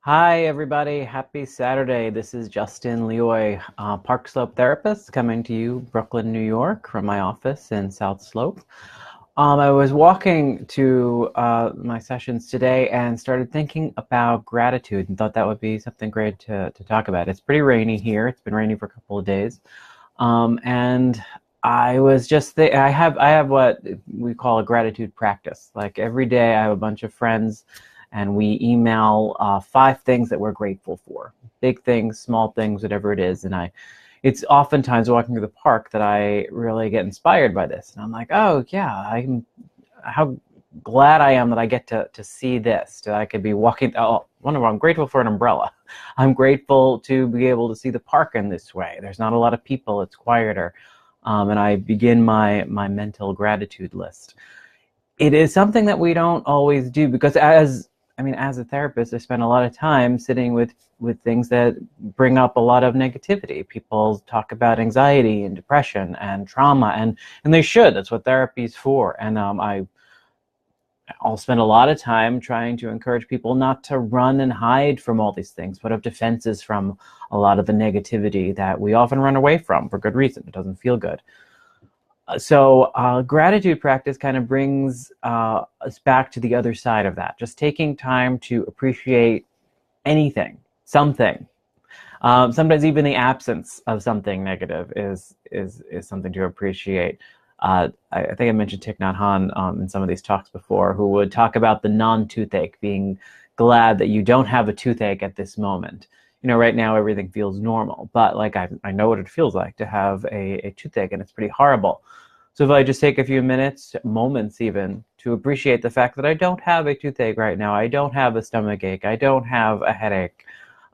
Hi, everybody. Happy Saturday. This is Justin Leoy, Park Slope therapist, coming to you, Brooklyn, New York, from my office in South Slope. I was walking to my sessions today and started thinking about gratitude and thought that would be something great to talk about. It's pretty rainy here. It's been rainy for a couple of days. And I was just I have what we call a gratitude practice. Like every day, I have a bunch of friends, and we email 5 things that we're grateful for. Big things, small things, whatever it is. It's oftentimes walking through the park that I really get inspired by this, and I'm like, oh yeah, how glad I am that I get to see this. That I could be walking. Oh, wonderful! I'm grateful for an umbrella. I'm grateful to be able to see the park in this way. There's not a lot of people. It's quieter, and I begin my mental gratitude list. It is something that we don't always do because as a therapist, I spend a lot of time sitting with things that bring up a lot of negativity. People talk about anxiety and depression and trauma, and they should. That's what therapy is for. And I'll spend a lot of time trying to encourage people not to run and hide from all these things, put up defenses from a lot of the negativity that we often run away from for good reason. It doesn't feel good. So gratitude practice kind of brings us back to the other side of that. Just taking time to appreciate anything, something. Sometimes even the absence of something negative is something to appreciate. I think I mentioned Thich Nhat Hanh in some of these talks before, who would talk about the non-toothache, being glad that you don't have a toothache at this moment. Right now everything feels normal, but like I know what it feels like to have a toothache, and it's pretty horrible. So if I just take a few minutes, moments even, to appreciate the fact that I don't have a toothache right now, I don't have a stomach ache, I don't have a headache.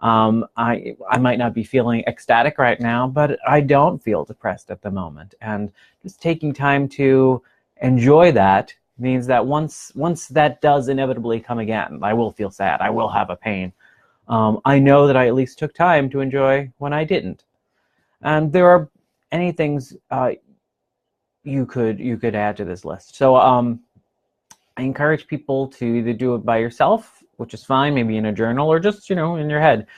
I might not be feeling ecstatic right now, but I don't feel depressed at the moment. And just taking time to enjoy that means that once that does inevitably come again, I will feel sad, I will have a pain. I know that I at least took time to enjoy when I didn't. And there are any things you could add to this list. So I encourage people to either do it by yourself, which is fine, maybe in a journal, or just in your head,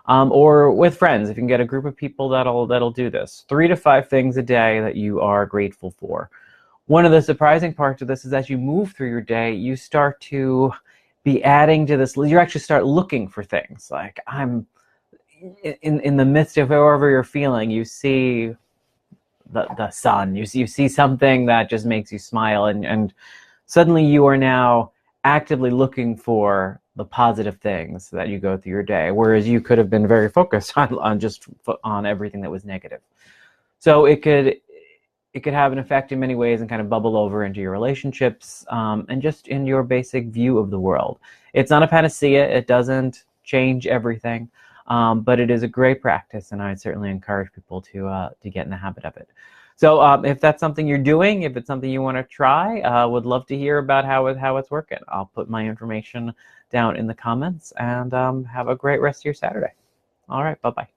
or with friends. If you can get a group of people that'll do this, 3 to 5 things a day that you are grateful for. One of the surprising parts of this is as you move through your day, you start to be adding to this. You actually start looking for things. Like I'm in the midst of however you're feeling, you see the sun. You see something that just makes you smile, and suddenly you are now actively looking for the positive things that you go through your day, whereas you could have been very focused on everything that was negative. So it could have an effect in many ways and kind of bubble over into your relationships, and just in your basic view of the world. It's not a panacea. It doesn't change everything, but it is a great practice, and I'd certainly encourage people to get in the habit of it. So if that's something you're doing, if it's something you want to try, would love to hear about how it's working. I'll put my information down in the comments, and have a great rest of your Saturday. All right, bye-bye.